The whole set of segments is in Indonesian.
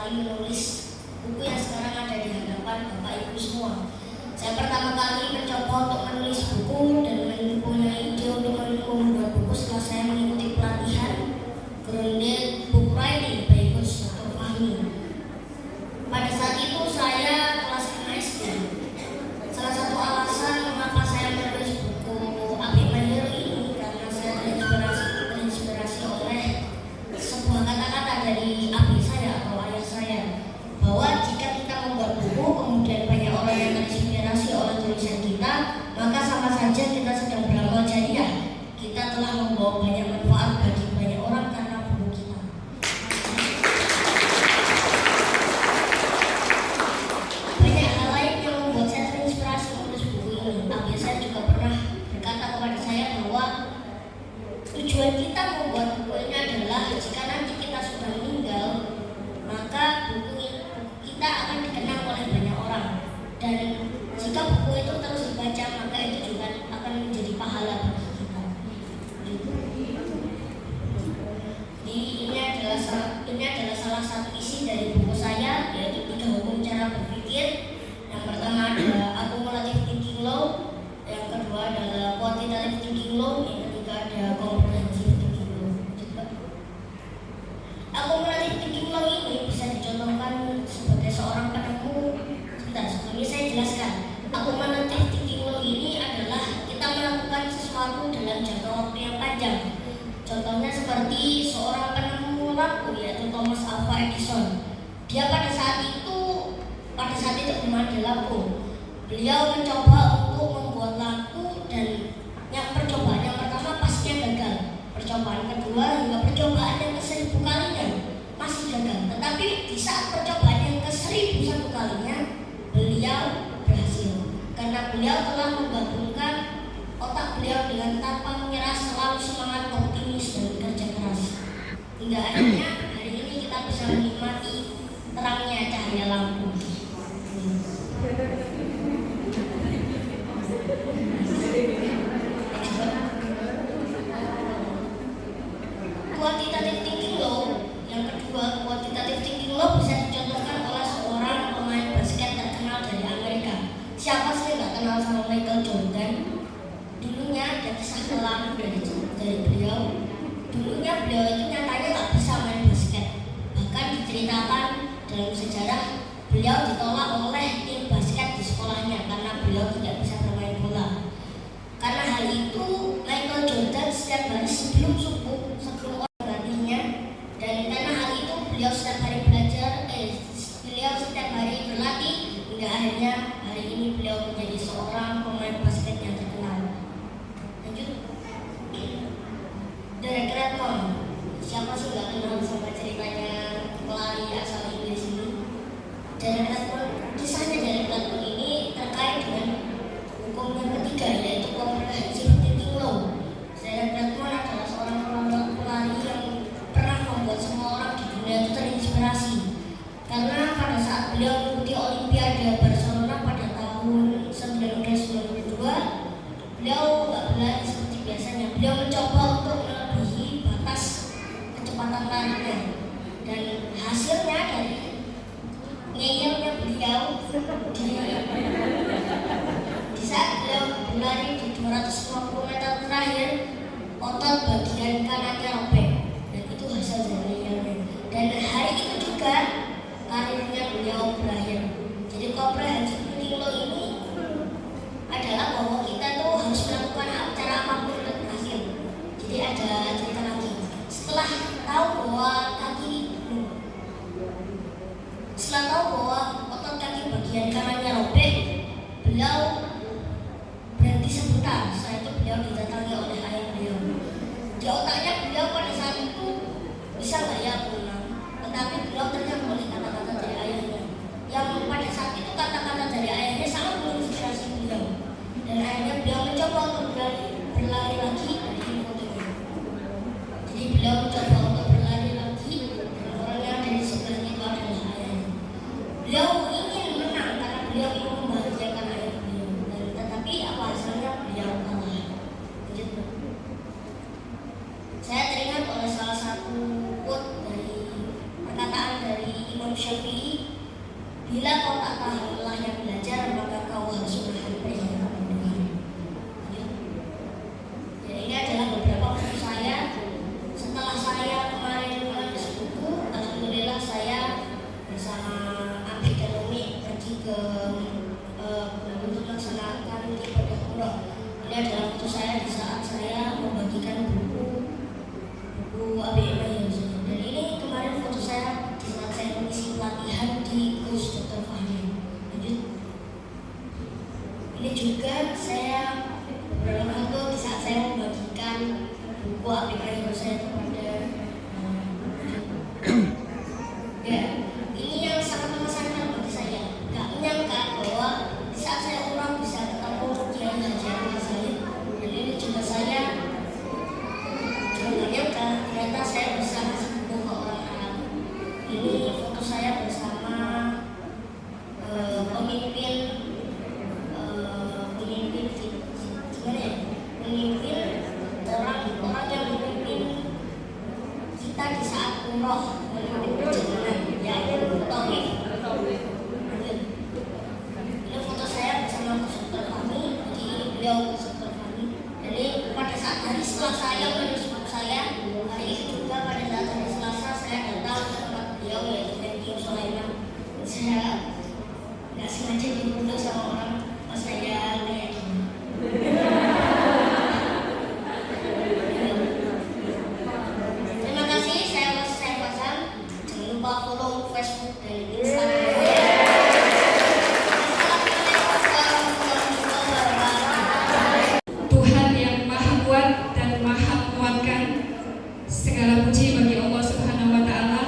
kali menulis buku yang sekarang ada di hadapan Bapak Ibu semua. Saya pertama kali mencoba untuk menulis buku dan mempunyai ide untuk membuat buku setelah saya mengikuti pelatihan Grounded Book Writing by Coach Dr. Fahmi. Pada saat itu saya kelas 5 SD. Salah satu alasan mengapa saya menulis buku Apik My Hero ini karena saya terinspirasi oleh sebuah kata-kata dari abi saya atau ayah saya, bahwa jika kita membuat buku kemudian banyak orang yang terinspirasi oleh tulisan kita, maka sama saja kita sedang beramal jariah. Kita telah membawa banyak manfaat bagi banyak orang karena buku kita. Banyak hal lain yang membuat saya terinspirasi menulis buku ini. Abi saya juga pernah berkata kepada saya bahwa tujuan kita membuat buku ini adalah jika nanti kita sudah meninggal, maka buku kita akan dikenang oleh banyak orang. Dan jika buku itu terus dibaca, maka itu juga akan menjadi pahala bagi kita. Ini adalah salah satu isi dari buku saya, yaitu 3 hukum cara berpikir. Yang pertama adalah accumulative thinking law, yang kedua adalah quantitative thinking law, yang ketiga ada comprehensive thinking law. Accumulative thinking law ini bisa dicontohkan sebagai seorang penemu. Sebelumnya saya jelaskan. Accumulative thinking law ini adalah kita melakukan sesuatu dalam jangka waktu yang panjang. Contohnya seperti seorang penemu lampu, yaitu Thomas Alva Edison. Dia pada saat itu belum ada lampu. Beliau mencoba untuk membuat lampu, dan percobaan yang pertama pastinya gagal. Percobaan kedua hingga percobaan yang ke-1000 kalinya masih gagal. Tetapi di saat percobaan yang ke-1001 kalinya, beliau berhasil. Karena beliau telah menggabungkan otak beliau dengan tanpa menyerah, selalu semangat, optimis, dan bekerja keras. Hingga akhirnya hari ini kita bisa menikmati terangnya cahaya lampu. Quantitative thinking law, yang kedua, quantitative thinking law bisa dicontohkan oleh seorang pemain basket terkenal dari Amerika. Siapa sih nggak kenal sama Michael Jordan? Dulunya ada kisah kelam dari beliau. Dulunya beliau itu nyatanya nggak bisa main basket. Bahkan diceritakan dalam sejarah beliau ditolak oleh tim basket di sekolahnya karena beliau tidak bisa bermain bola. Karena hal itu, Michael Jordan setiap hari sebelum subuh, sebelum orang berlatihnya, dan karena hal itu beliau setiap hari berlatih, hingga akhirnya hari ini beliau menjadi seorang pemain basket yang terkenal. Lanjut, Derek Redmond. Siapa sih nggak kenal sama ceritanya pelari asal Inggris ini? Derek Redmond, kisahnya Derek Redmond ini terkait dengan hukum yang ketiga, yaitu comprehensive thinking law. Derek Redmond adalah seorang pelari yang pernah membuat semua orang di dunia itu terinspirasi. Karena pada saat beliau mengikuti Olimpiade Barcelona pada tahun 1992, beliau nggak berlari seperti biasanya. Beliau mencoba untuk melebihi batas kecepatan larinya, dan hasilnya dari ngeyelnya beliau di saat beliau berlari di 250 meter terakhir, otot bagian kanannya robek, dan itu hasil dari ngeyelnya. Dan hari itu juga karirnya beliau berakhir. Jadi comprehensive thinking law ini adalah bahwa kita tuh harus melakukan cara apapun untuk berhasil. Jadi ada cerita lagi. Setelah tahu bahwa otot kaki bagian kanannya robek, beliau berhenti sebentar. Setelah itu beliau didatangi oleh ayah beliau. Di otaknya beliau pada saat itu bisa nggak ya pulang, tetapi beliau ternyata oleh kata-kata dari ayahnya, yang pada saat itu kata-kata dari ayahnya sangat menginspirasi beliau. Dan akhirnya beliau mencoba untuk berlari lagi. Di fotonya, jadi beliau mencoba untuk berlari lagi, dan orang yang ada di sebelah itu adalah ayahnya. Syafi'i, bila kau tak tahu lelah yang belajar, maka kau harus menahan perjalanan Tuhan. Ya, ini adalah beberapa foto saya. Setelah saya kemarin menulis buku, alhamdulillah saya bersama Abi dan Umi pergi ke untuk melaksanakan ibadah umroh. Ini adalah foto saya di saat saya membagikan buku Abi Ibrahim. Dan ini kemarin foto saya di saat saya mengisi pelatihan di kurs Dr. Fahmi. Lanjut. Ini juga saya beberapa foto di saat saya membagikan buku Abi Ibrahim saya kepada ya, ini yang sangat mengesankan bagi saya. Gak menyangka bahwa di saat saya umroh bisa ketemu Kiai Haji Abdul Said. Dan ini juga saya juga gak nyangka ternyata saya bisa ngasih buku ke orang Arab. Ini foto saya bersama pemimpin gimana ya? Pemimpin orang yang memimpin kita di saat umroh, memimpin perjalanan, yaitu Taufik. Ini foto saya bersama Dr. Fahmi. Jadi ini beliau Dr. Fahmi. Jadi pada saat hari Selasa yang menulis buku saya, hari itu juga pada saat hari Selasa saya datang ke tempat beliau yaitu Kim Sulaiman. Saya nggak sengaja difoto sama orang pas saya kayak gini. Terima kasih, saya pasang. Jangan lupa follow Facebook dan Instagram. Tuhan yang Maha Kuat dan Maha Menguatkan, segala puji bagi Allah Subhanahu wa Ta'ala.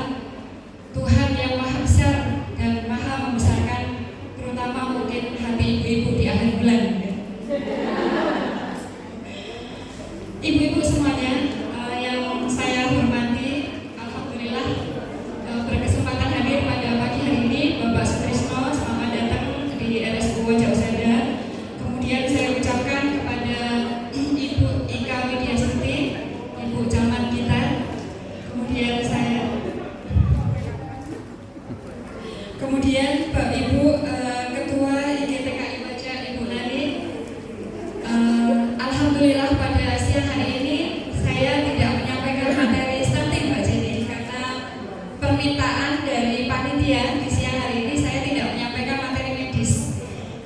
Tuhan yang Maha Besar dan Maha Membesarkan, terutama mungkin hati ibu-ibu di akhir bulan. Ibu-ibu semuanya yang saya hormati, alhamdulillah berkesempatan hadir pada pagi hari ini. Bapak Sutrisno, selamat datang di RSU Wajah Usada. Kemudian saya ucapkan kepada Ibu Ika Widiastuti, Ibu Camat kita. Kemudian Pak Ibu Ketua IGTKI Baca, Ibu Nani. Alhamdulillah pada siang hari ini saya tidak menyampaikan materi stunting Mbak Jenny, karena permintaan dari panitia di siang hari ini saya tidak menyampaikan materi medis.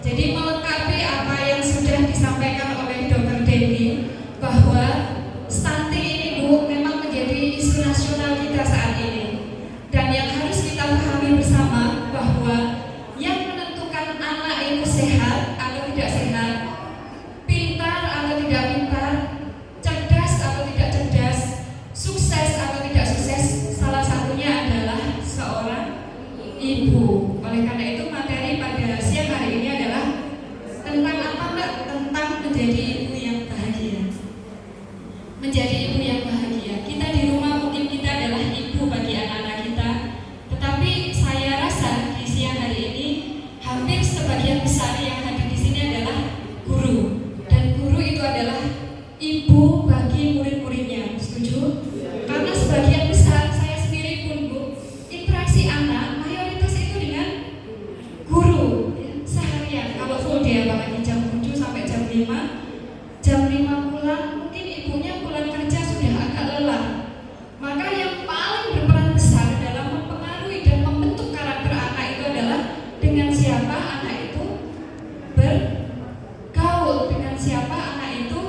Jadi melengkapi apa yang sudah disampaikan oleh Dr. Dendi, bahwa stunting ini Bu memang menjadi isu nasional kita saat ini. Dan yang harus kita pahami bersama bahwa yang menentukan anak itu sehat atau tidak sehat, pintar atau tidak pintar, cerdas atau tidak cerdas, sukses atau tidak sukses, salah satunya adalah seorang ibu. Oleh karena itu materi pada siang hari ini adalah tentang apa Mbak? Tentang menjadi ibu yang bahagia. Menjadi ibu yang bahagia. Kita di rumah mungkin kita adalah ibu bagi anak-anak kita, tetapi saya rasa di siang hari ini hampir sebagian besar yang hadir di sini adalah guru, dan guru itu adalah ibu bagi murid-muridnya. Setuju? Karena sebagian besar saya sendiri pun Bu, interaksi anak mayoritas itu dengan guru seharian. Kalau full day apalagi jam 7 sampai jam 5, jam 5 pulang, mungkin ibunya pulang kerja sudah agak lelah. Maka yang paling berperan besar dalam mempengaruhi dan membentuk karakter anak itu adalah dengan siapa anak itu bergaul, dengan siapa anak itu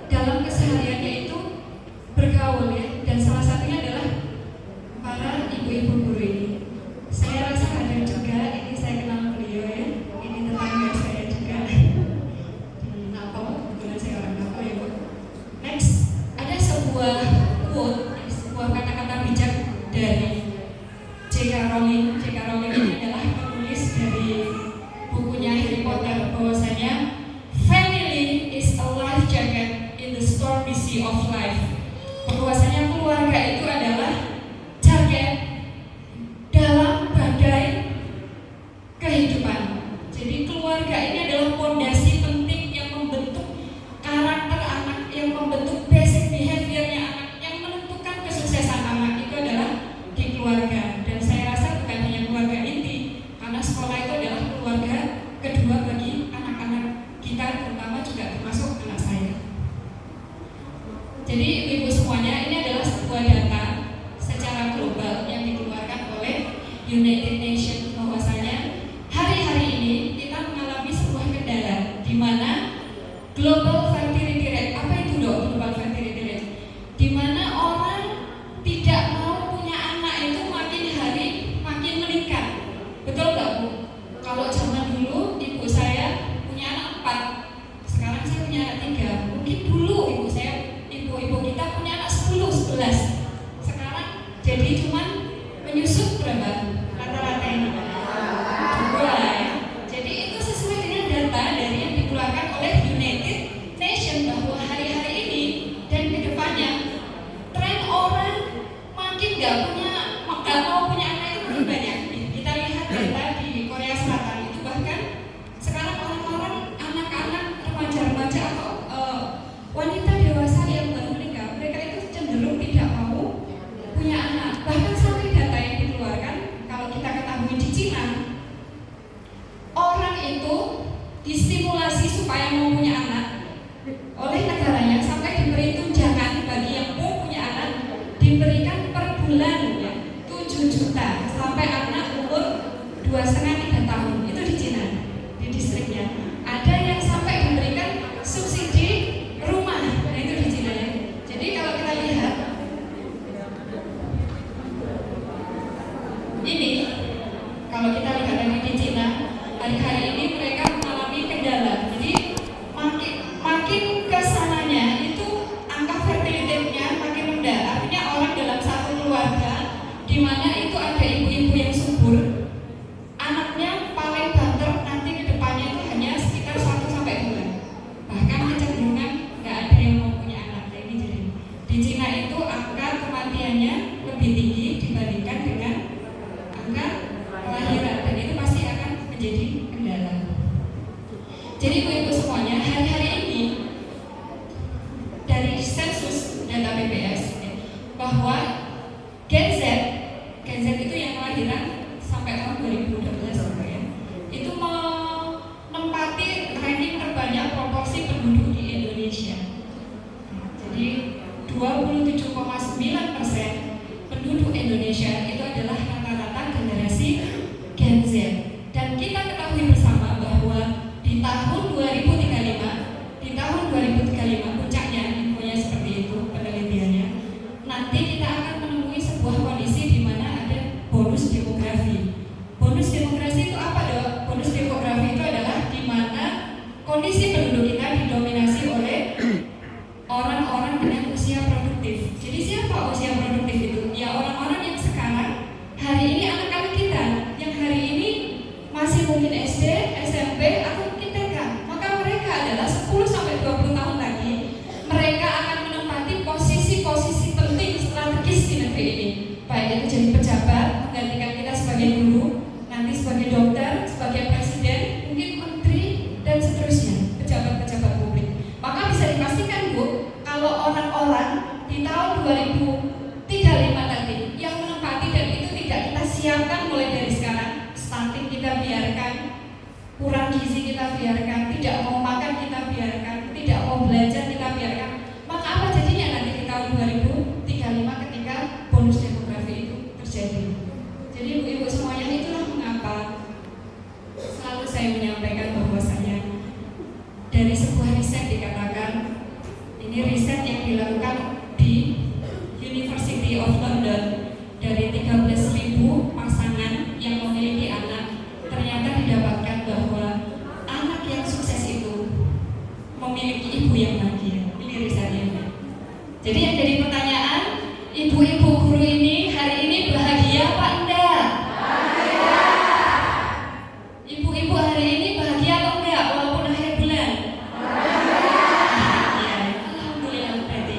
dalam kesehariannya itu bergaul ya. Dan salah satunya adalah para ibu-ibu guru ini. Saya rasa ada juga, ini saya kenal beliau ya, ini tetangga saya juga di Napo, kebetulan saya orang Napo ya Bu. Next, ada sebuah quote, sebuah kata-kata bijak dari J.K. Rowling. J.K. Rowling ini adalah penulis dari bukunya Harry Potter, bahwasanya family is a life jacket in the stormy sea of life. Bahwasanya keluarga itu adalah jaket dalam badai kehidupan. Jadi keluarga ini adalah fondasi penting yang membentuk karakter anak, yang membentuk basic behaviornya anak, yang menentukan kesuksesan anak itu adalah di keluarga. Dan saya rasa bukan hanya keluarga United Nations bahwasanya hari-hari ini kita mengalami sebuah kendala di mana global fertility rate. Apa itu dok global fertility rate? Di mana orang tidak mau punya anak itu makin hari makin meningkat. Betul nggak Bu? Kalau zaman dulu ibu saya punya anak 4, sekarang saya punya anak 3. Mungkin dulu ibu-ibu kita punya anak 10, 11. Sekarang jadi cuman menyusut berapa? Rata-rata ini 2 ya. Jadi itu sesuai dengan data dari yang dikeluarkan oleh United Nations bahwa hari-hari ini dan kedepannya tren orang makin nggak mau punya anak itu makin banyak. Kita lihat data di Korea Selatan itu bahkan sekarang orang-orang anak-anak remaja-remaja atau wanita dewasa yang baru menikah, mereka itu cenderung tidak mau punya anak. Bahkan sampai data yang dikeluarkan, kalau kita ketahui di Cina, orang itu distimulasi supaya mau punya anak oleh negaranya sampai diberi tunjangan bagi yang mau punya anak, diberikan per bulan ya, 7 juta sampai anak umur 2,5-3 tahun. Itu di Cina, di distriknya. Ada yang sampai diberikan subsidi rumah, nah itu di Cina ya. Jadi kalau kita lihat ini, kalau kita lihat lagi di Cina, hari-hari ini mereka mengalami kendala. Jadi makin kesananya itu angka fertility-nya makin rendah. Artinya orang dalam satu keluarga di mana itu ada ibu-ibu yang subur, anaknya paling banter nanti ke depannya itu hanya sekitar 1-2. Bahkan kecenderungan nggak ada yang mau punya anak. Jadi di Cina itu angka kematiannya lebih tinggi dibandingkan dengan angka kelahiran, dan itu pasti akan menjadi kendala. Jadi ibu-ibu semuanya, hari-hari ini dari sensus data BPS bahwa Gen Z itu yang kelahiran sampai tahun 2012 ya, itu menempati ranking terbanyak proporsi penduduk di Indonesia. Jadi 27,9% penduduk Indonesia itu adalah rata-rata generasi Gen Z. Dan kita ketahui bersama bahwa di tahun 2035 puncaknya, infonya seperti itu penelitiannya, nanti kita akan menemui sebuah kondisi di mana ada bonus demografi. Bonus demografi itu apa dok? Bonus demografi itu adalah di mana kondisi penduduk kita didominasi oleh orang-orang dengan usia produktif. Jadi siapa usia produktif itu? Ya orang-orang yang sekarang hari ini anak-anak kita yang hari ini masih mungkin SD, SMP atau mungkin TK. Maka mereka adalah 10-20 tahun lagi mereka akan menempati posisi-posisi penting strategis di negeri ini. Baik itu jadi pejabat, menggantikan kita sebagai guru, nanti sebagai dokter, sebagai presiden, mungkin menteri dan seterusnya, pejabat-pejabat publik. Maka bisa dipastikan Bu, kalau orang-orang di tahun 2035 nanti yang menempati dan itu tidak kita siapkan mulai dari sekarang, stunting kita biarkan, kurang gizi kita biarkan, tidak mau makan kita biarkan, tidak mau belajar kita biarkan, maka apa jadinya nanti di tahun 2035 ketika bonus demografi itu terjadi. Jadi ibu-ibu semuanya, itulah mengapa selalu saya menyampaikan bahwasanya dari sebuah riset dikatakan, ini riset yang dilakukan di University of London, dari 13.000 pasangan yang memiliki anak, ternyata didapatkan bahwa anak yang sukses itu memiliki ibu yang bahagia. Ini risetnya. Jadi yang jadi pertanyaan, ibu-ibu guru ini hari ini bahagia apa enggak? Bahagia. Ibu-ibu hari ini bahagia atau enggak walaupun akhir bulan? Bahagia. Alhamdulillah berarti.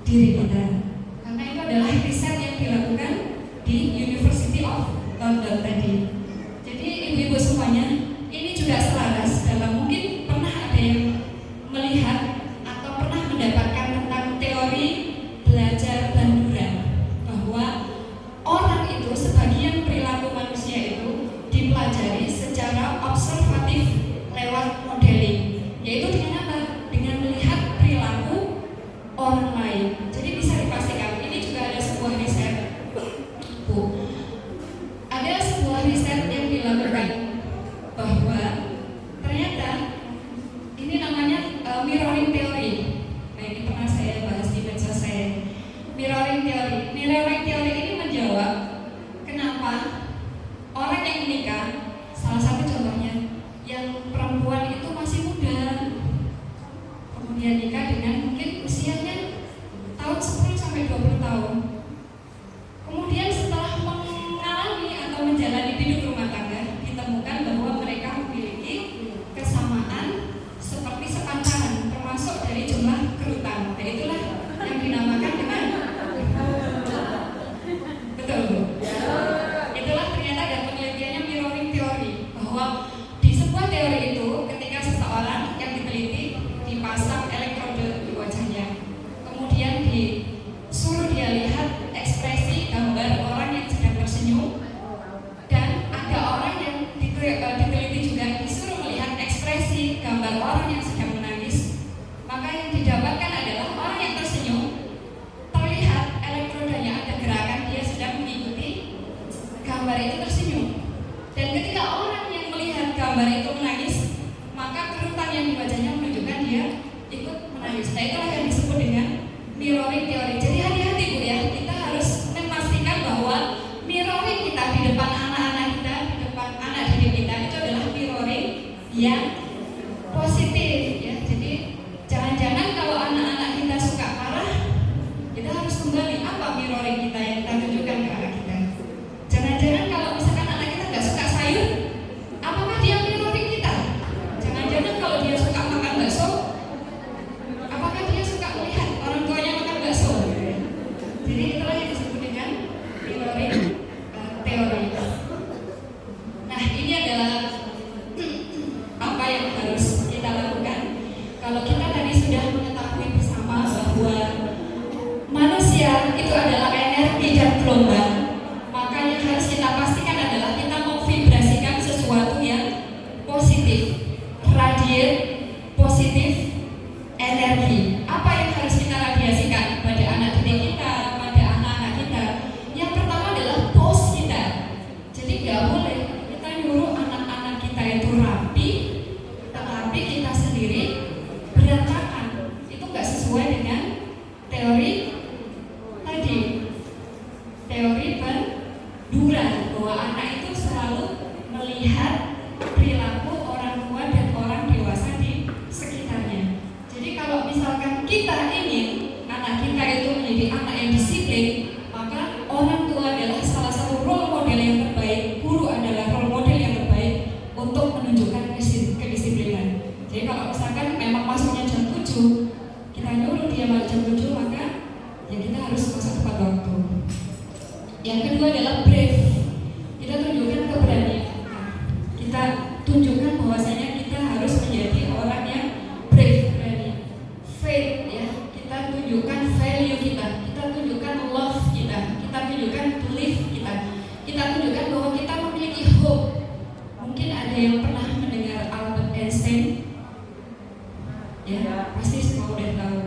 diri kita. Karena itu adalah riset yang dilakukan di University of London tadi. Jadi ibu-ibu semuanya, ini juga selaras dalam mungkin pernah ada yang melihat atau pernah mendapatkan tentang teori belajar Bandura, bahwa orang itu sebagian perilaku manusia itu dipelajari secara observatif lewat modeling, yaitu dengan apa? Dengan melihat perilaku orang lain. Jadi bisa dipastikan ini juga ada sebuah riset, Bu. Ada sebuah riset yang dilakukan bahwa ternyata ini namanya mirroring theory. Nah, ini pernah saya bahas di medsos saya. Mirroring theory. Mirroring theory ini menjawab kenapa orang yang menikah, salah satu contohnya, yang perempuan itu masih muda, kemudian nikah dengan mungkin usianya tahun 10 sampai 20 tahun. Kemudian setelah mengalami atau menjalani hidup rumah tangga, ditemukan bahwa mereka memiliki kesamaan seperti sepantaran, termasuk dari jumlah kerutan. Dan itulah yang dinamakan dengan betul, Bu. Itulah ternyata ada penelitiannya mirroring theory, bahwa di sebuah teori itu ketika seseorang yang diteliti dipasang elektrode di wajahnya, kemudian disuruh dia lihat ekspresi gambar orang yang sedang tersenyum, dan ada orang yang diteliti juga disuruh melihat ekspresi gambar orang yang sedang menangis, maka yang didapatkan adalah orang yang tersenyum terlihat elektrodanya ada gerakan, dia sedang mengikuti gambar itu tersenyum. Dan ketika orang yang melihat gambar itu menangis, maka kerutan yang di wajahnya menunjukkan dia ikut menangis. Nah, itulah yang disebut dengan mirroring theory. Jadi hati-hati, Bu, ya, kita harus memastikan bahwa mirroring kita di depan anak-anak kita, di depan anak didik kita itu adalah mirroring yang positif, ya. Jadi jangan-jangan kalau anak-anak kita suka marah, kita harus kembali apa mirroring kita yang kita tunjukkan ke anak kita. Jangan-jangan kalau misalkan anak kita nggak suka sayur, apakah dia mirroring kita? Jangan-jangan kalau dia suka makan bakso, apakah dia suka melihat orang tuanya makan bakso? Jadi itulah yang disebut dengan mirroring teori. Nah, ini adalah apa yang harus kita lakukan. Kalau kita tadi sudah mengetahui bersama bahwa manusia itu adalah energi dan gelombang, maka yang harus kita pastikan adalah kita memvibrasikan sesuatu yang positif, radiate positif energi. Apa yang harus kita radiasikan pada anak didik kita, pada anak-anak kita? Yang pertama adalah pos kita. Jadi nggak boleh kita nyuruh anak-anak kita itu rapi, tetapi kita sendiri berantakan. Itu nggak sesuai dengan teori tadi, teori Bandura, bahwa anak itu selalu melihat perilaku orang tua dan orang dewasa di sekitarnya. Jadi kalau misalkan kita ingin anak kita itu menjadi anak yang disiplin, maka orang tua adalah salah satu role model yang terbaik, guru adalah role model yang terbaik untuk menunjukkan kedisiplinan. Jadi kalau misalkan memang masuknya jam 7, kita nyuruh dia masuk jam 7, maka ya kita harus masuk tepat waktu. Yang kedua adalah brave. Kita tunjukkan keberanian. Kita tunjukkan bahwasanya kita harus menjadi orang yang brave, berani. Faith, ya. Kita tunjukkan value kita. Kita tunjukkan love kita. Kita tunjukkan belief kita. Kita tunjukkan bahwa kita memiliki hope. Mungkin ada yang pernah mendengar Albert Einstein. Ya, pasti semua udah tahu.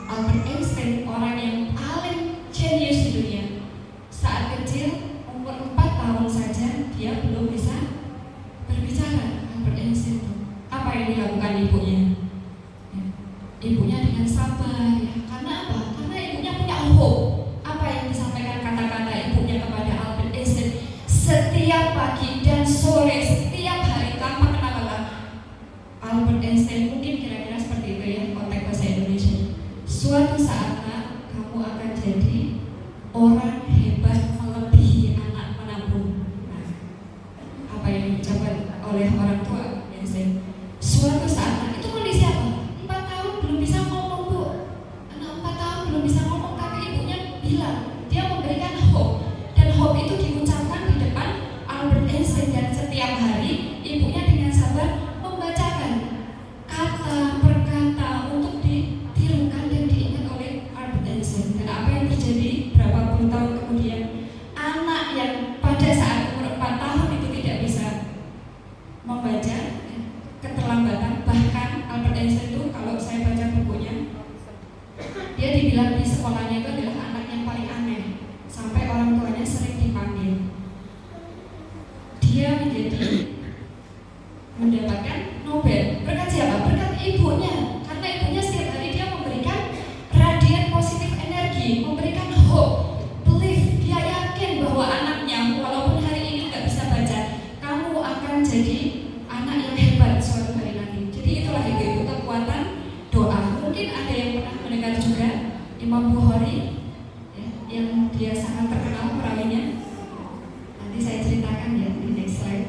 Albert Einstein orang yang paling genius di dunia. Saat kecil, umur 4 tahun saja, dia belum bisa berbicara. Albert Einstein itu apa yang dilakukan ibunya? Ya, ibunya dengan sabar, ya. Karena apa? Karena ibunya punya hope. Apa yang disampaikan kata-kata ibunya kepada Albert Einstein setiap pagi dan sore, setiap hari tanpa kenal lelah. Albert Einstein mungkin kira-kira seperti itu, ya, konteks bahasa Indonesia. Suatu saat, nak, kamu akan jadi orang hebat melebihi anak menabung. Nah, apa yang diucapkan oleh orang tua Einstein? Suatu saat, itu kondisi apa? 4 tahun belum bisa ngomong, Bu. Anak 4 tahun Imam Bukhari ya, yang dia sangat terkenal perawinya. Nanti saya ceritakan ya di next slide.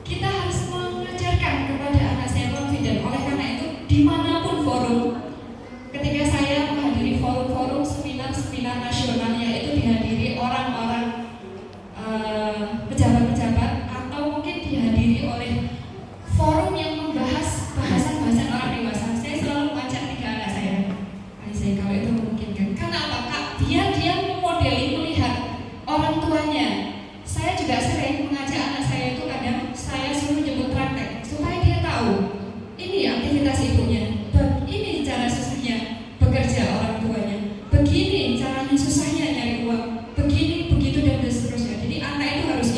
Kita harus mengajarkan kepada anak saya confident. Oleh karena itu dimanapun forum, ketika saya menghadiri forum-forum seminar-seminar nasional yaitu dihadiri orang-orang pejabat-pejabat atau mungkin dihadiri oleh forum yang membahas bahasan-bahasan orang dewasa, saya selalu mengajak 3 anak saya. Saya kalau itu memungkinkan. Karena apa Kak? Biar dia memodeli melihat orang tuanya. Saya juga sering mengajak anak saya itu kadang saya suruh nyebut praktek supaya dia tahu ini aktivitas ibunya, ini cara susahnya bekerja orang tuanya, begini caranya susahnya nyari uang, begini begitu dan seterusnya. Jadi anak itu harus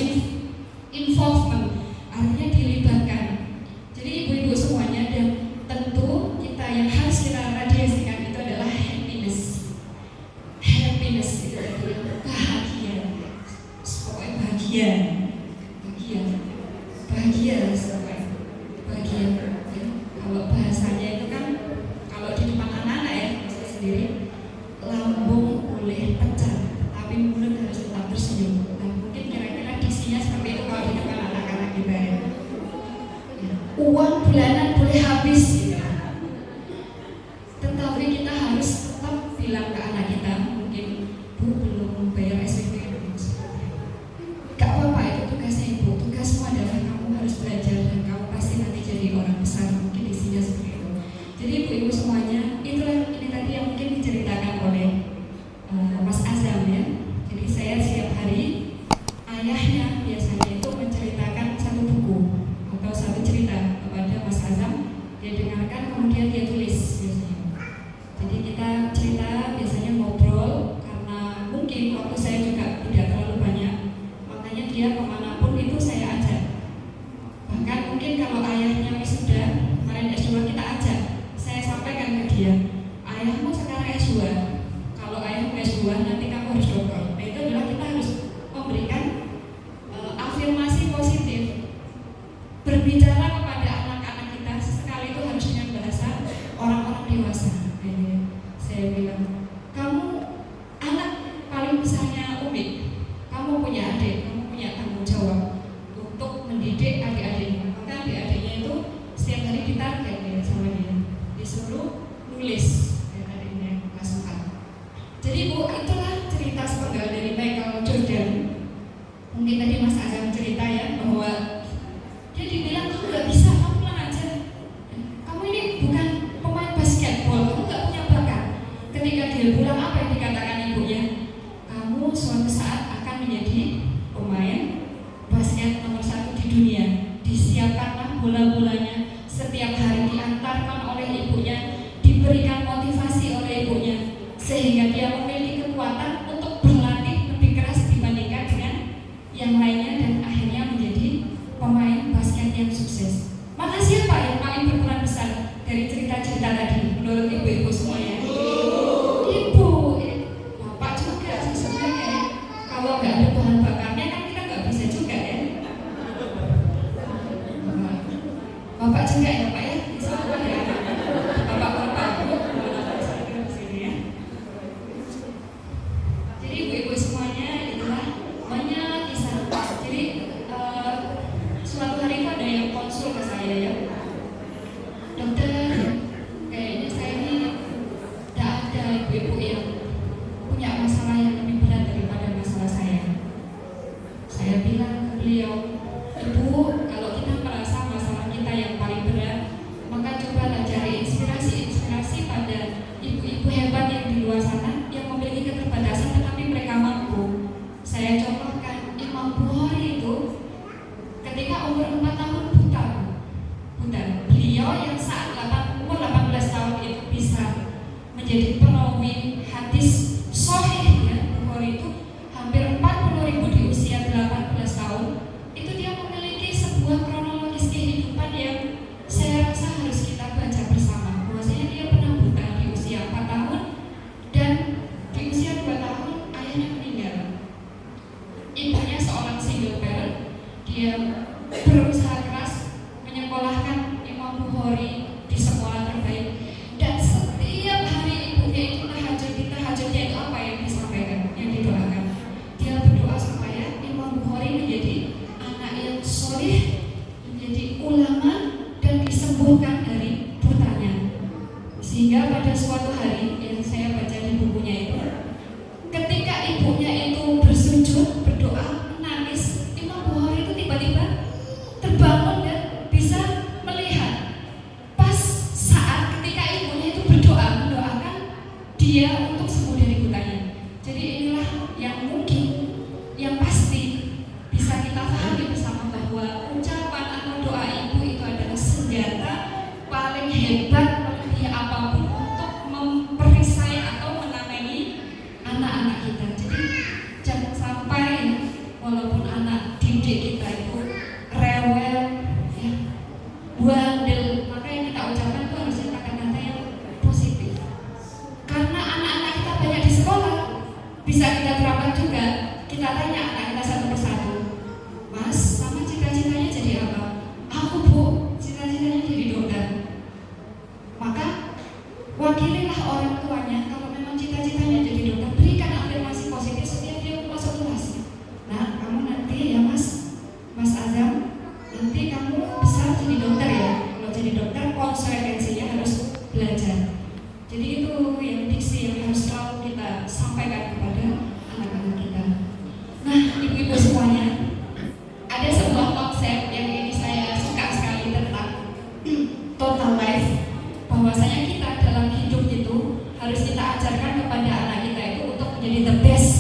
involvement, artinya dilibatkan. Jadi ibu-ibu semuanya, dan tentu kita yang harus kita radiasikan itu adalah happiness. Happiness itu adalah bahagia. Pokoknya bahagia. Bahagia sampai bahagia. Kalau bahasanya itu kan kalau di depan anak-anak ya, saya sendiri, lambung boleh pecah tapi mulut harus tetap tersenyum. Nah, mungkin kira-kira diksinya seperti itu kalau di depan anak-anak kita ya. Uang bulanan boleh habis gitu. Tetapi kita harus tetap bilang ke anak kita, mungkin Bu belum bayar SPP, gak apa-apa, itu tugasnya ibu. Tugasmu adalah kamu harus belajar dan kamu pasti nanti jadi orang besar. Mungkin isinya seperti itu. Jadi ibu-ibu semuanya, itulah ini tadi yang mungkin diceritakan oleh Mas Azam ya. Jadi saya setiap hari, ayahnya biasanya itu menceritakan satu buku atau satu cerita kepada Mas Azam. Dia dengarkan kemudian dia tulis biasanya. Jadi kita cerita biasanya ngobrol, karena mungkin waktu saya juga tidak terlalu banyak, makanya dia kemanapun itu saya ajak. Bahkan mungkin kalau ayahnya wisuda kemarin S2 kita ajak, saya sampaikan ke dia, ayahmu sekarang S2, kalau ayahmu S2 nanti kamu harus dokter. Nah itu adalah kita harus memberikan afirmasi positif, berbicara kepada anak-anak kita sesekali itu harus dengan bahasa orang-orang dewasa. Saya bilang, kamu anak paling besarnya Umi, kamu punya adik, kamu punya tanggung jawab untuk mendidik adik-adiknya. Maka adik-adiknya itu setiap hari ditarget ya sama dia, disuruh nulis adiknya pasukan. Jadi Bu, itulah cerita sepenggal dari Michael Jordan. Mungkin tadi Mas Azam cerita ya bahwa dia dibilang kamu nggak bisa, kamu pulang aja. Kamu ini bukan pemain basketbol, kamu nggak punya bakat. Ketika dia pulang, apa yang dikatakan ibunya? Kamu suatu saat akan menjadi pemain basket nomor 1 di dunia. Disiapkanlah bola-bolanya, setiap hari diantarkan oleh ibunya, diberikan motivasi oleh ibunya, sehingga dia memiliki kekuatan untuk berlatih lebih keras dibandingkan dengan yang lainnya, dan akhirnya menjadi pemain basket yang sukses. Maka siapa yang paling berperan besar dari cerita-cerita tadi menurut ibu-ibu semuanya? Ibu, bapak juga sebenarnya. Kalau nggak ada bahan bakarnya kan kita nggak bisa juga ya. Bapak juga ya Pak ya, sama ya. Bapak-bapak Bu, di sini ya. Jadi ibu-ibu semuanya itulah banyak kisah. Jadi suatu hari itu ada yang konsul ke saya ya, dokter, kayaknya saya ini tidak ada ibu-ibu yang punya masalah yang lebih berat daripada masalah saya. Saya bilang ke beliau, Ibu, kalau kita merasa masalah kita yang paling berat, maka cobalah cari inspirasi pada ibu-ibu hebat yang di luar sana yang memiliki keterbatasan tetapi mereka mampu. Saya contohkan Imam Bukhari itu ketika umur 4 tahun buta. Beliau yang saat umur 18 tahun itu bisa menjadi perawi hadis sahih ya. Bukhari itu hampir 40.000 di usia 18 tahun. Itu dia memiliki sebuah kronologis kehidupan yang saya rasa harus kita baca bersama. Bahwasanya dia pernah buta di usia 4 tahun dan di usia 2 tahun ayahnya meninggal. Ibunya seorang single parent, dia berusaha keras menyekolahkan Imam Bukhari di sekolah terbaik, dan setiap hari ibunya dia untuk sembuh dari butanya. Jadi inilah yang mungkin, yang pasti bisa kita pahami bersama bahwa ucapan atau doa ibu itu adalah senjata paling hebat melebihi apapun untuk memperisai atau menamai anak-anak kita. Jadi jangan sampai walaupun anak didik kita itu rewel, ya, bandel, maka yang kita ucapkan itu harusnya kata-kata yang positif. Karena anak-anak kita banyak di sekolah, bisa kita terapkan juga. Kita tanya anak kita satu persatu, Mas, sama cita-citanya jadi apa? Aku, Bu, cita-citanya jadi dokter. Maka wakililah orang tuanya. Kalau memang cita-citanya jadi dokter, berikan afirmasi positif setiap dia masuk kelas. Nah, kamu nanti ya Mas Azam, nanti kamu besar jadi dokter ya. Kalau jadi dokter konsekuensinya harus belajar. Jadi itu yang diksi yang harus selalu kita sampaikan kepada anak-anak kita. Nah, ibu-ibu semuanya, ada sebuah konsep yang ini saya suka sekali tentang total life, bahwasanya kita dalam hidup itu harus kita ajarkan kepada anak kita itu untuk menjadi the best,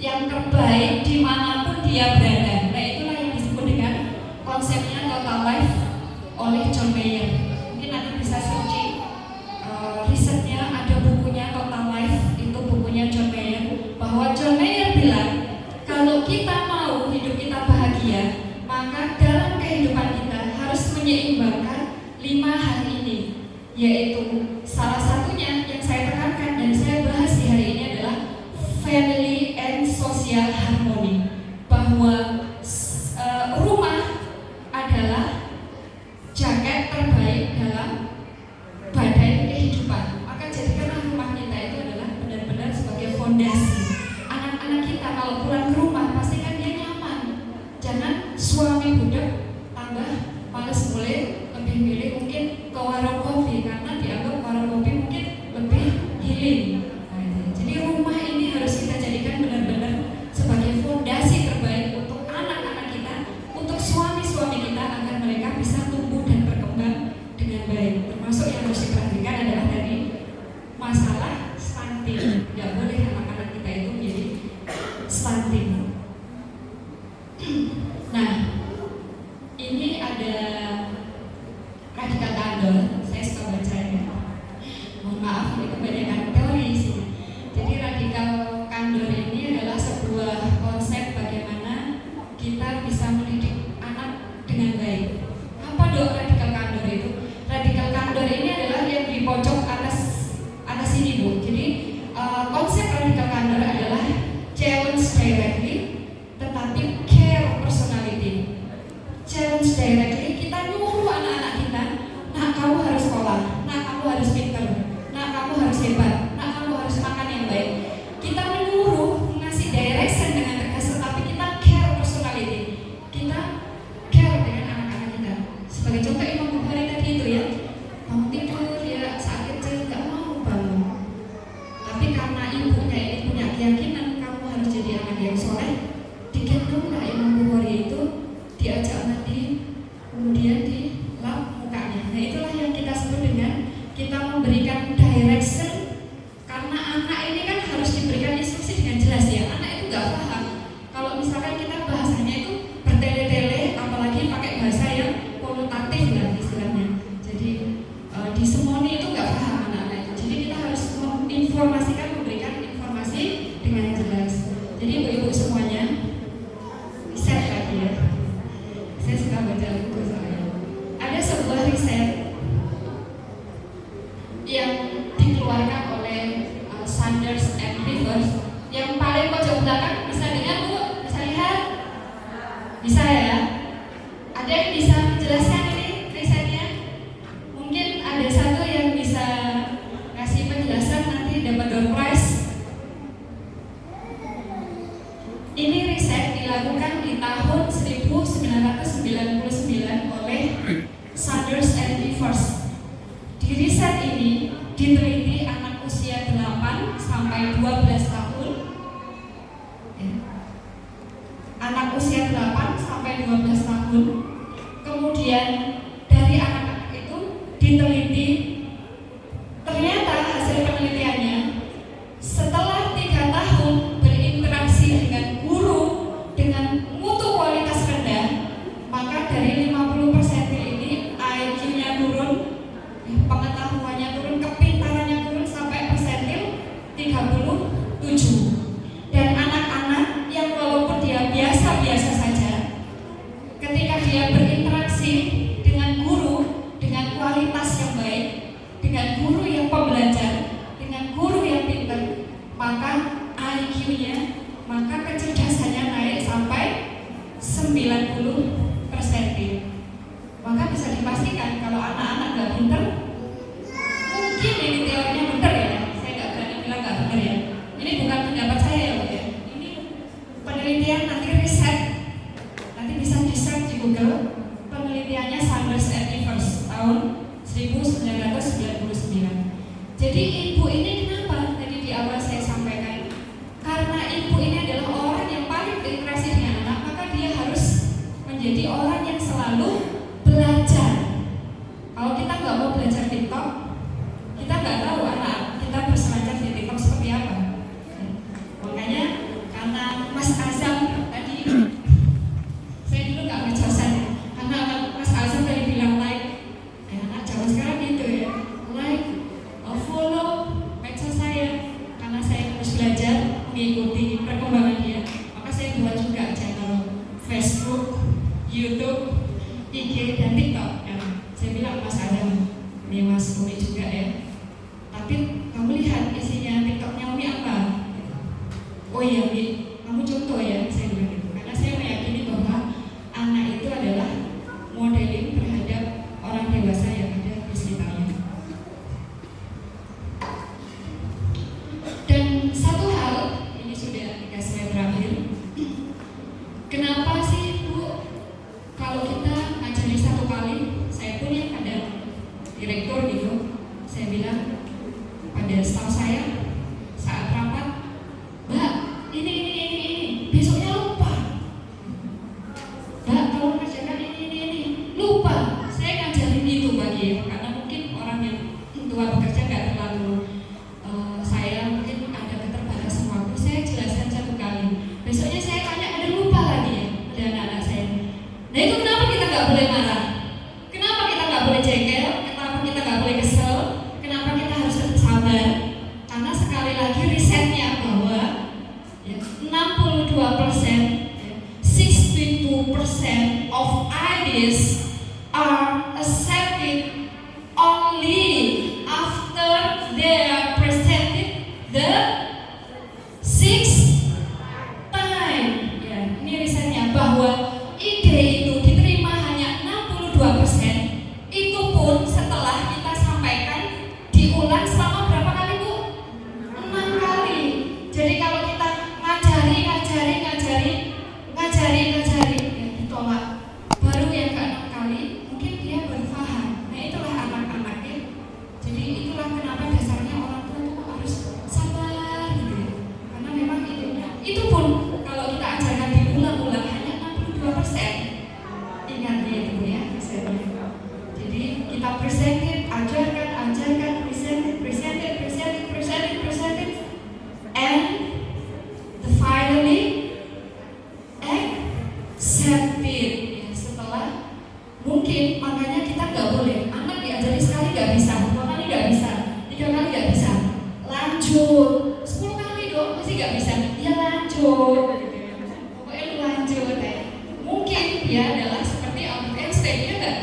yang terbaik dimanapun dia berada. Nah, itulah yang disebut dengan konsepnya total life oleh John Mayer. Mungkin nanti bisa searching risetnya, ada bukunya Total Life, itu bukunya John Mayer. Bahwa John Mayer bilang kalau kita mau hidup kita bahagia, maka dalam kehidupan kita harus menyeimbangkan 5 hal ini, yaitu salah satunya yang saya tekankan dan saya bahas di hari ini adalah family and social harmony. Bahwa rumah adalah jaket terbaik dalam badai kehidupan. Maka jadikanlah rumah kita itu adalah benar-benar sebagai fondasi. Anak-anak kita kalau pulang ke rumah pastikan dia nyaman. Jangan suami budak tambah males mulai lebih milih mungkin ke warung kopi karena dianggap warung kopi mungkin lebih healing. Jadi rumah ini harus kita jadikan benar-benar sebagai fondasi terbaik untuk anak-anak kita, untuk suami-suami kita, agar mereka bisa tumbuh dan berkembang dengan baik. Termasuk yang harus diperhatikan adalah tadi masalah stunting. Tidak boleh anak-anak kita itu menjadi stunting. Nah, ini ada radikal kandor. Saya suka bacanya. Mohon maaf, ini kebanyakan teori sih. Jadi radikal kandor ini adalah sebuah konsep bagaimana kita bisa mendidik anak dengan baik. Apa dok radikal kandor itu? Radikal kandor ini adalah yang di pojok atas ini Bu. Jadi konsep radikal kandor adalah challenge directly tetapi care personality. Challenge directly, kita nyuruh anak-anak kita, nah kamu harus sekolah, nah kamu harus pintar, nah kamu harus hebat, nah kamu harus makan yang baik. Kita menyuruh, ngasih direction dengan tegas, tetapi kita care personality. Kita care dengan anak-anak kita. Sebagai contoh Imam Bukhari tadi itu ya, bangun tidur ya saat kecil nggak mau bangun. Tapi karena ibunya ini punya keyakinan kamu harus jadi anak yang soleh, digendonglah Imam Bukhari itu, diajak mandi, kemudian dilap mukanya. Nah itulah yang kita sebut dengan kita memberikan direction. Karena anak ini kan harus diberikan instruksi dengan jelas ya. Anak itu nggak paham. Kalau misalkan kita bahasanya itu bertele-tele, apalagi pakai bahasa yang konotatif lah istilahnya. Jadi disemoni itu nggak paham anak-anak itu. Jadi kita harus menginformasikan, memberikan informasi dengan jelas. Jadi ibu-ibu semuanya, riset lagi ya. Saya suka baca buku soalnya. Ada sebuah riset yang dikeluarkan oleh Sanders and Rivers. Yang paling pojok belakang bisa dengar Bu? Bisa lihat? Bisa ya? Ada yang bisa menjelaskan ini risetnya? Mungkin ada satu yang bisa kasih penjelasan, nanti dapat door prize. Ini riset dilakukan di tahun 1999 oleh Sanders and Rivers. Di riset ini diteliti anak usia 8 sampai 12 tahun. Anak usia 8 sampai 12 tahun. Kemudian dari anak-anak itu diteliti, ternyata hasil penelitiannya Jadi ibu ini kenapa? Tadi di awal saya sampaikan, karena ibu ini adalah orang yang paling berinteraksi dengan anak, maka dia harus menjadi orang yang selalu belajar. Kalau kita nggak mau belajar TikTok, kita nggak tahu anak kita berselancar di TikTok seperti apa. Makanya karena Mas Azam tadi, saya dulu nggak ngejosan ya, karena Mas Azam tadi bilang like, anak zaman sekarang gitu ya, like, follow medsos saya, karena saya harus belajar mengikuti perkembangan dia. Maka saya buat juga channel Facebook, YouTube, IG dan TikTok. Saya bilang Mas Adam, ini Mas Umi juga ya. Tapi kamu lihat isinya TikToknya Umi apa? Oh iya Umi, kamu contoh ya, saya bilang gitu. Karena saya meyakini bahwa anak itu adalah modeling terhadap orang dewasa yang ada di sekitarnya. Dan satu hal, ini sudah 3 slide terakhir. Kenapa sih Bu, kalau kita ngajari 1 kali, saya pun yang ada direktur gitu, saya bilang pada staff saya saat rapat, Mbak, ini, besoknya lupa. Mbak, kalau kerjakan ini, lupa. Saya ngajarin itu bagi ya, karena mungkin orang yang tua bekerja nggak terlalu, saya mungkin ada keterbatasan waktu, saya jelaskan 1 kali. Besoknya saya tanya, ada lupa lagi ya, ada anak-anak saya. Nah itu kenapa kita nggak boleh marah? Kenapa kita nggak boleh jengkel? Kenapa kita nggak boleh kesel? Kenapa kita harus tetap sabar? Karena sekali lagi risetnya bahwa ya, 62%, 62% of ideas are accepted only after they are presented the 6th time. Ya, ini risetnya bahwa ide itu diterima hanya 62%. Itu pun setelah kita sampaikan diulang selama berapa kali Bu? 6 kali. Jadi kalau kita ngajari ya ditolak. Baru yang ke-6 kali mungkin dia baru paham. Nah itulah anak-anak ya. Jadi itulah kenapa dasarnya orang tua itu harus sabar gitu ya. Karena memang itu pun kalau kita ajarkan diulang-ulang hanya 62%. Ingat ya Bu ya, misalnya. Jadi kita presented, ajarkan, presented, and finally accepted. Ya, setelah mungkin makanya kita nggak boleh anak diajari sekali nggak bisa, 2 kali nggak bisa, 3 kali nggak bisa, lanjut 10 kali dong masih nggak bisa, ya lanjut. Pokoknya lu lanjut ya. Mungkin dia adalah seperti Albert Einstein ya nggak?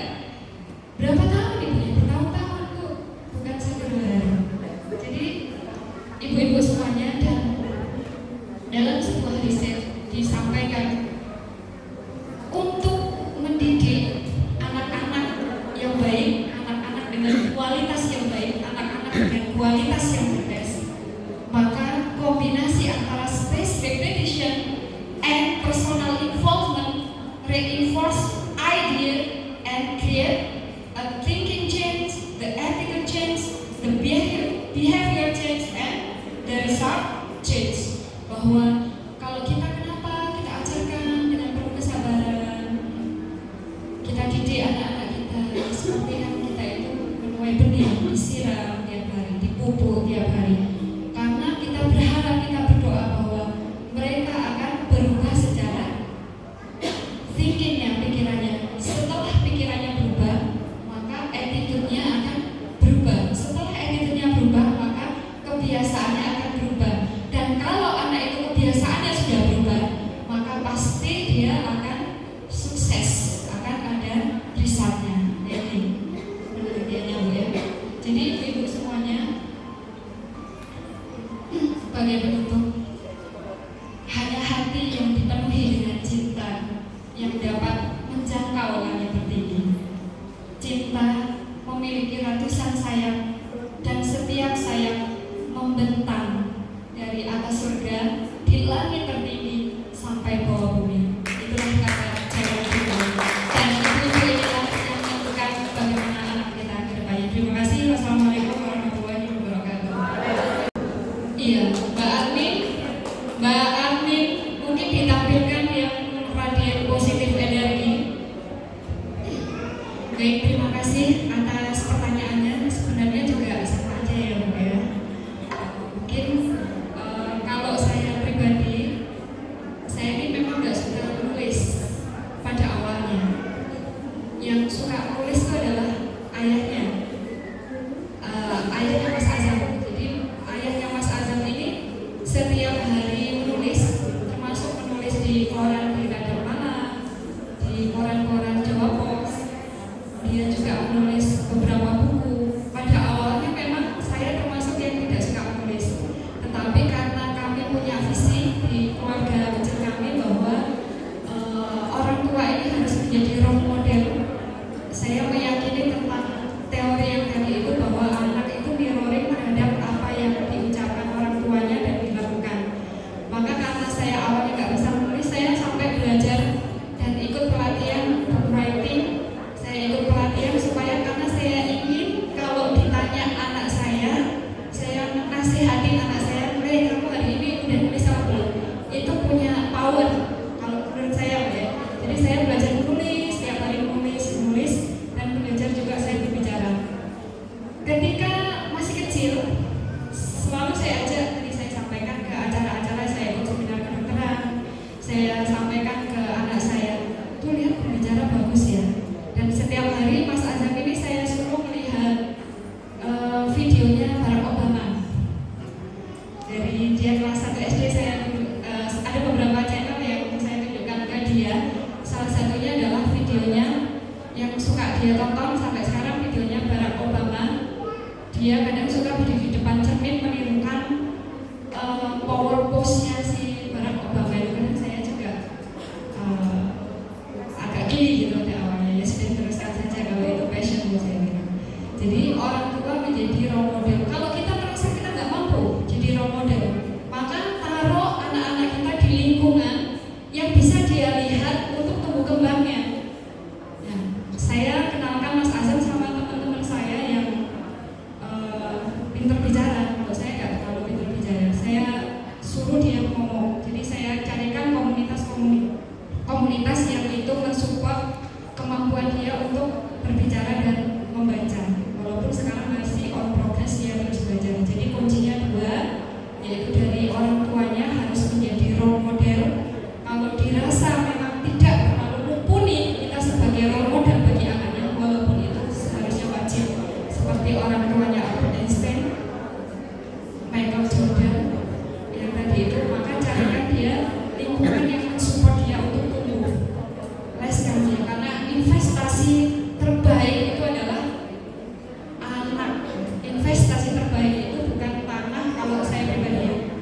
Berapa tahun ibunya? Bertahun-tahun Bu, bukan 1 hari. Jadi ibu-ibu semuanya, dan dalam sebuah riset disampaikan untuk mendidik anak-anak yang baik, anak-anak dengan kualitas yang baik, anak-anak dengan kualitas yang bertes, maka kombinasi antara space repetition and personal involvement reinforce idea and create a thinking change, the attitude change, the behavior change, and the result change. Bahwa kalau kita kenapa kita ajarkan dengan penuh kesabaran, kita didik anak-anak kita seperti yang kita itu menuai benih, disiram tiap hari, dipupuk tiap hari. Karena kita berharap, kita berdoa bahwa mereka akan berubah secara thinkingnya, pikirannya. Setelah pikirannya berubah, maka attitude-nya akan berubah. Setelah attitude-nya berubah, maka kebiasaannya akan berubah. Dan kalau anak itu kebiasaannya sudah berubah, maka pasti dia akan sukses, akan ada risetnya. Jadi penelitiannya Bu ya. Jadi ibu semuanya, sebagai penutup, hanya hati yang dipenuhi dengan cinta yang dapat menjangkau langit tertinggi. Cinta memiliki ratusan sayap, dan setiap sayap membentang dari atas surga di langit tertinggi sampai bawah bumi. Itulah kata jalan kita. Dan ibu-ibu inilah yang menentukan bagaimana anak kita ke depannya. Terima kasih. Wassalamualaikum warahmatullahi wabarakatuh. nasihatin anak saya, kamu hari ini udah nulis apa belum? Itu punya power kalau menurut saya ya. Jadi saya belajar menulis, setiap hari menulis dan belajar juga saya berbicara. Ketika masih kecil, selalu saya ajak, tadi saya sampaikan ke acara-acara, saya ikut seminar kedokteran, saya sampaikan ke anak saya, tuh lihat berbicara bagus ya. Dan setiap hari Mas Azam ini saya suruh melihat videonya Barack Obama. Dari dia kelas 1 SD saya ada beberapa channel yang saya tunjukkan ke dia. Salah satunya adalah videonya yang suka dia tonton sampai sekarang, videonya Barack Obama. Dia kadang suka berdiri di depan cermin menirukan power pose-nya si Barack Obama. Itu kadang saya juga agak geli gitu di awalnya. Ya sudah, teruskan saja kalau itu passion buat saya. Jadi orang tua menjadi role model. Kalau kita merasa kita nggak mampu jadi role model, maka taruh anak-anak kita di lingkungan yang bisa dia lihat untuk tumbuh kembangnya. Nah, saya kenalkan Mas Azam sama teman-teman saya yang pintar bicara. Kalau saya nggak terlalu pintar bicara, saya suruh dia ngomong. Jadi saya carikan komunitas yang itu mensupport kemampuan dia untuk berbicara dan membaca. Walaupun sekarang masih on progress, dia terus belajar. Jadi kuncinya dua, yaitu dari orang tuanya harus menjadi role model. Kalau dirasa memang tidak terlalu mumpuni, kita sebagai role model bagi anaknya, walaupun itu seharusnya wajib, seperti orang tuanya Albert Einstein, Michael Jordan yang tadi itu, maka carikan dia lingkungan yang mensupport dia untuk tumbuh. Leskan dia, karena investasi terbaik itu adalah anak. Investasi terbaik itu bukan tanah, kalau saya pribadi,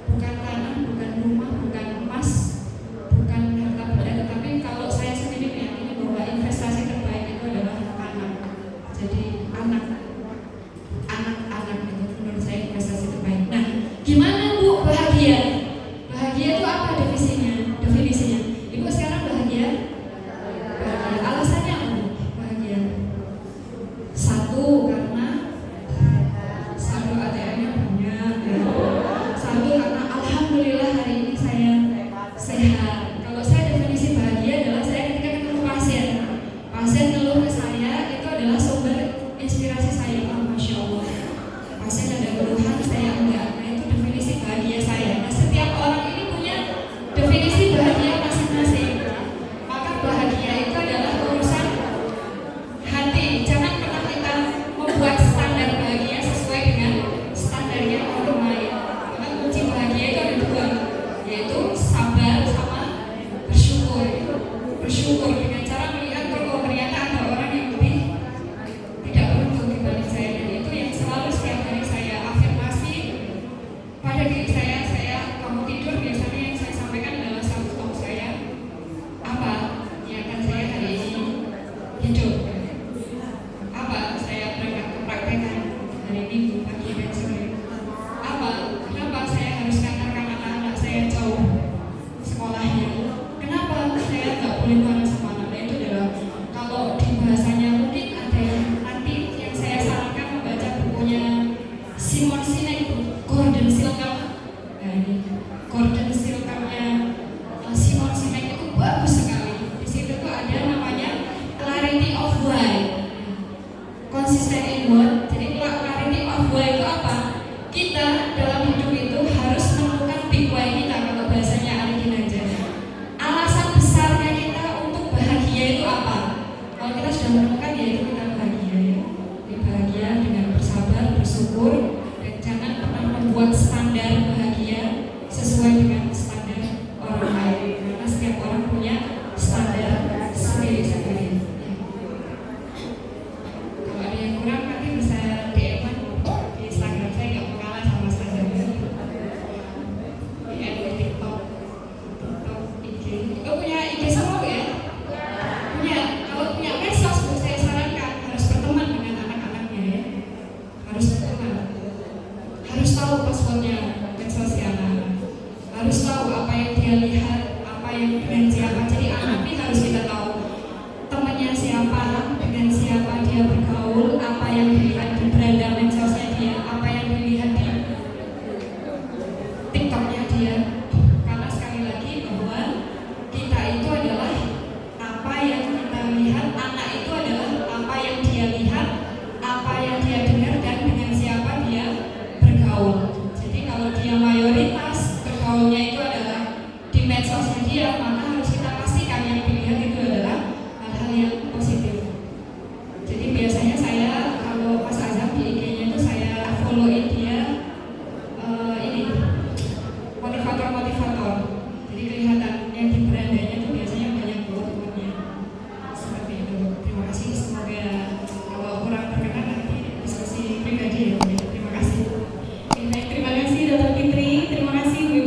bukan tanah, bukan rumah, bukan emas, bukan harta benda, tetapi kalau saya sendiri meyakini bahwa investasi terbaik itu adalah anak. Jadi anak-anak itu menurut saya investasi terbaik. Nah, gimana Bu bahagia? Bahagia itu apa definisinya? Ibu sekarang bahagia? Alasannya apa Bu? Bahagia. Satu, karena saldo ATM-nya banyak ya. Satu, karena alhamdulillah hari ini saya sehat. Kalau saya definisi bahagia adalah saya ketika ketemu pasien ngeluh ke saya, itu adalah sumber inspirasi saya. Masya Allah, pasien ada keluhan, saya enggak. Nah, itu definisi bahagia saya. Nah, setiap orang ini punya definisi bahagia masing-masing. Maka bahagia itu adalah urusan hati. Jangan pernah kita membuat standar bahagia sesuai dengan standarnya orang lain. Karena kunci bahagia itu ada dua, yaitu sabar sama bersyukur. Bersyukur dengan cara melihat bahwa ternyata ada orang yang lebih tidak beruntung dibanding saya, dan itu yang selalu setiap hari saya afirmasi pada diri saya. Kamu tidur, biasanya yang saya sampaikan adalah self-talk saya. Apa yang akan saya hari ini hidup? Apa saya praktekkan hari Minggu pagi dan sore? Kenapa saya harus kantorkan anak-anak saya jauh sekolahnya? Kenapa saya nggak boleh bareng sama anak? Itu adalah, kalau di bahasanya mungkin ada yang nanti yang saya sarankan membaca bukunya Simon Sinek, Gordon Silkam. Nah, ini Gordon Silkam